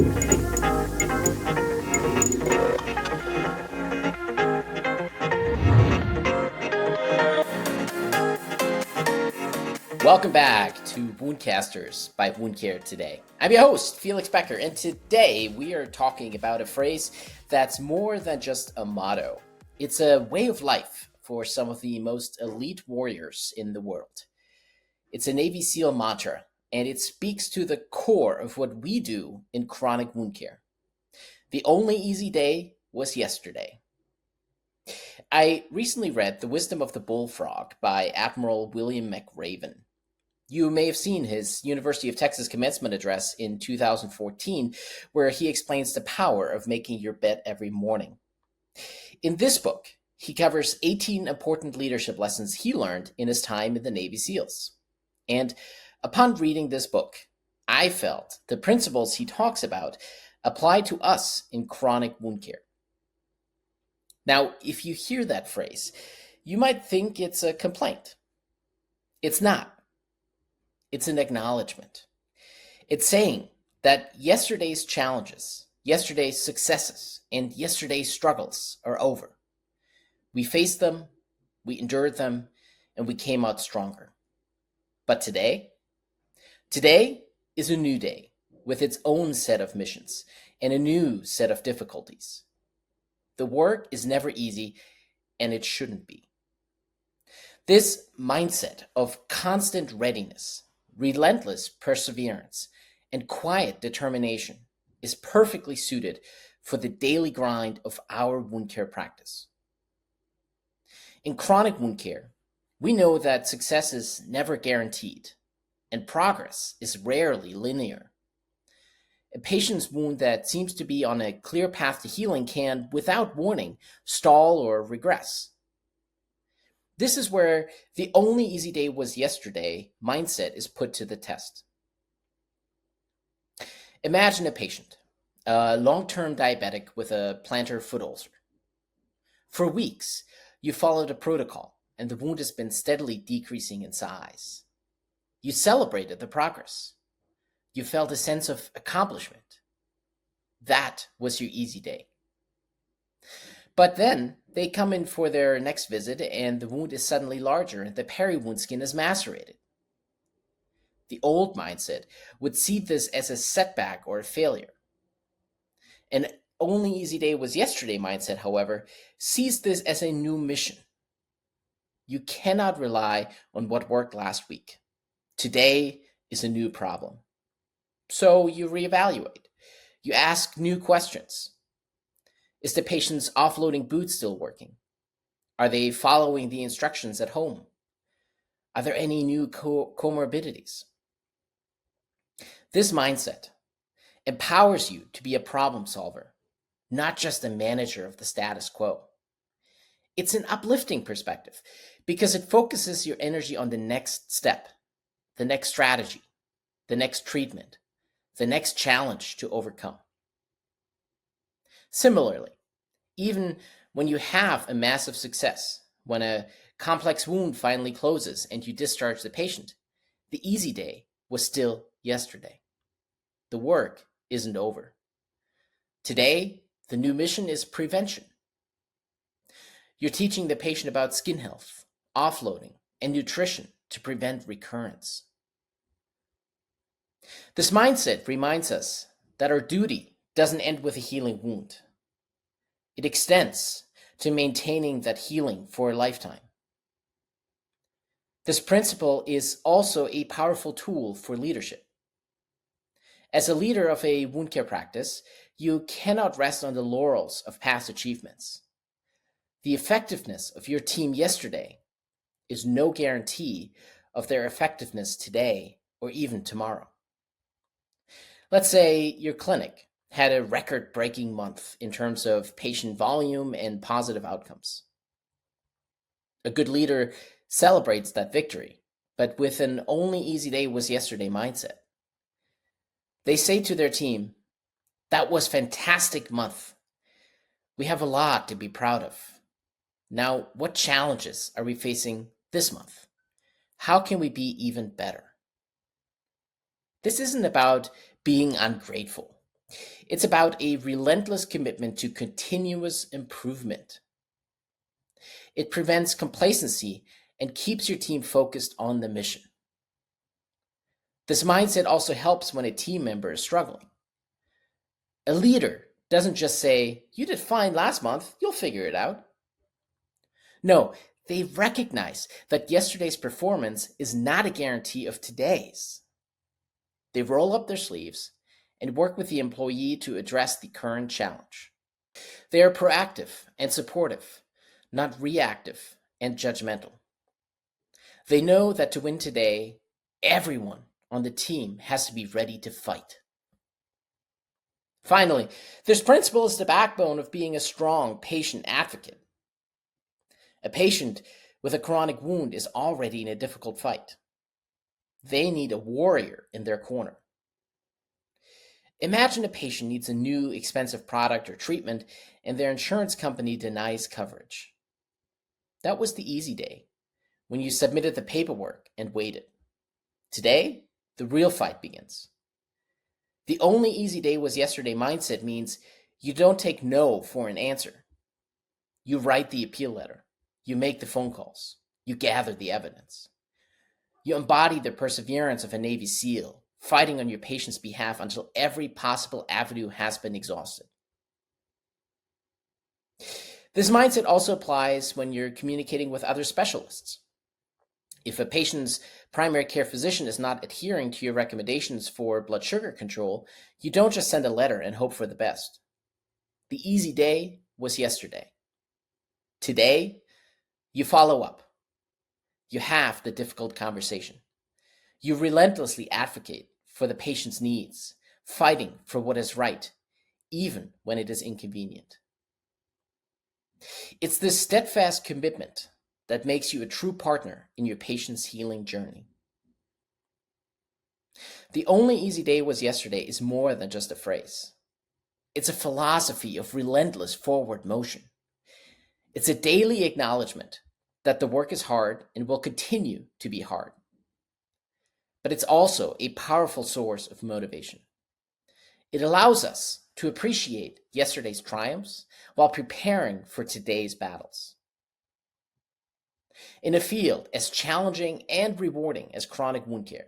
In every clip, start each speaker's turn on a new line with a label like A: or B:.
A: Welcome back to WoundCasters by Wound Care Today. I'm your host, Felix Boecker, and today we are talking about a phrase that's more than just a motto. It's a way of life for some of the most elite warriors in the world. It's a Navy SEAL mantra, and it speaks to the core of what we do in chronic wound care. The only easy day was yesterday. I recently read The Wisdom of the Bullfrog by Admiral William McRaven. You may have seen his University of Texas commencement address in 2014, where he explains the power of making your bed every morning. In this book, he covers 18 important leadership lessons he learned in his time in the Navy SEALs. And upon reading this book, I felt the principles he talks about apply to us in chronic wound care. Now, if you hear that phrase, you might think it's a complaint. It's not. It's an acknowledgement. It's saying that yesterday's challenges, yesterday's successes, and yesterday's struggles are over. We faced them, we endured them, and we came out stronger. But today is a new day with its own set of missions and a new set of difficulties. The work is never easy, and it shouldn't be. This mindset of constant readiness, relentless perseverance, and quiet determination is perfectly suited for the daily grind of our wound care practice. In chronic wound care, we know that success is never guaranteed, and progress is rarely linear. A patient's wound that seems to be on a clear path to healing can, without warning, stall or regress. This is where the only easy day was yesterday mindset is put to the test. Imagine a patient, a long-term diabetic with a plantar foot ulcer. For weeks, you followed a protocol, and the wound has been steadily decreasing in size. You celebrated the progress. You felt a sense of accomplishment. That was your easy day. But then they come in for their next visit and the wound is suddenly larger and the peri-wound skin is macerated. The old mindset would see this as a setback or a failure. An only easy day was yesterday mindset, however, sees this as a new mission. You cannot rely on what worked last week. Today is a new problem. So you reevaluate. You ask new questions. Is the patient's offloading boot still working? Are they following the instructions at home? Are there any new comorbidities? This mindset empowers you to be a problem solver, not just a manager of the status quo. It's an uplifting perspective because it focuses your energy on the next step, the next strategy, the next treatment, the next challenge to overcome. Similarly, even when you have a massive success, when a complex wound finally closes and you discharge the patient, the easy day was still yesterday. The work isn't over. Today, the new mission is prevention. You're teaching the patient about skin health, offloading, and nutrition to prevent recurrence. This mindset reminds us that our duty doesn't end with a healing wound. It extends to maintaining that healing for a lifetime. This principle is also a powerful tool for leadership. As a leader of a wound care practice, you cannot rest on the laurels of past achievements. The effectiveness of your team yesterday is no guarantee of their effectiveness today or even tomorrow. Let's say your clinic had a record-breaking month in terms of patient volume and positive outcomes. A good leader celebrates that victory, but with an only easy day was yesterday mindset. They say to their team, "That was fantastic month. We have a lot to be proud of. Now, what challenges are we facing this month? How can we be even better?" This isn't about being ungrateful. It's about a relentless commitment to continuous improvement. It prevents complacency and keeps your team focused on the mission. This mindset also helps when a team member is struggling. A leader doesn't just say, "You did fine last month, you'll figure it out." No, they recognize that yesterday's performance is not a guarantee of today's. They roll up their sleeves and work with the employee to address the current challenge. They are proactive and supportive, not reactive and judgmental. They know that to win today, everyone on the team has to be ready to fight. Finally, this principle is the backbone of being a strong patient advocate. A patient with a chronic wound is already in a difficult fight. They need a warrior in their corner. Imagine a patient needs a new expensive product or treatment and their insurance company denies coverage. That was the easy day, when you submitted the paperwork and waited. Today, the real fight begins. The only easy day was yesterday mindset means you don't take no for an answer. You write the appeal letter. You make the phone calls. You gather the evidence. You embody the perseverance of a Navy SEAL, fighting on your patient's behalf until every possible avenue has been exhausted. This mindset also applies when you're communicating with other specialists. If a patient's primary care physician is not adhering to your recommendations for blood sugar control, you don't just send a letter and hope for the best. The easy day was yesterday. Today, you follow up. You have the difficult conversation. You relentlessly advocate for the patient's needs, fighting for what is right, even when it is inconvenient. It's this steadfast commitment that makes you a true partner in your patient's healing journey. The only easy day was yesterday is more than just a phrase. It's a philosophy of relentless forward motion. It's a daily acknowledgement that the work is hard and will continue to be hard. But it's also a powerful source of motivation. It allows us to appreciate yesterday's triumphs while preparing for today's battles. In a field as challenging and rewarding as chronic wound care,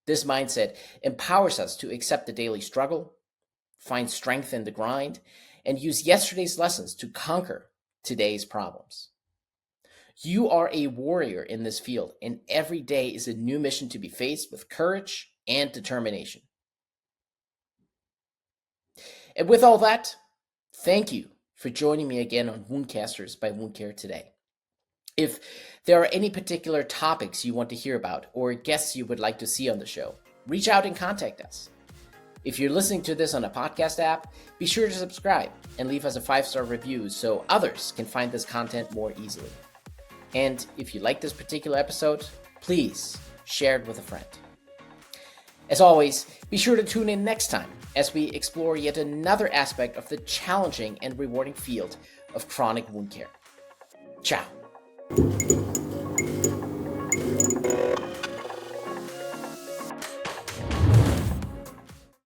A: this mindset empowers us to accept the daily struggle, find strength in the grind, and use yesterday's lessons to conquer today's problems. You are a warrior in this field, and every day is a new mission to be faced with courage and determination. And with all that, thank you for joining me again on WoundCasters by Wound Care today. If there are any particular topics you want to hear about or guests you would like to see on the show, reach out and contact us. If you're listening to this on a podcast app, be sure to subscribe and leave us a 5-star review so others can find this content more easily. And if you like this particular episode, please share it with a friend. As always, be sure to tune in next time as we explore yet another aspect of the challenging and rewarding field of chronic wound care. Ciao.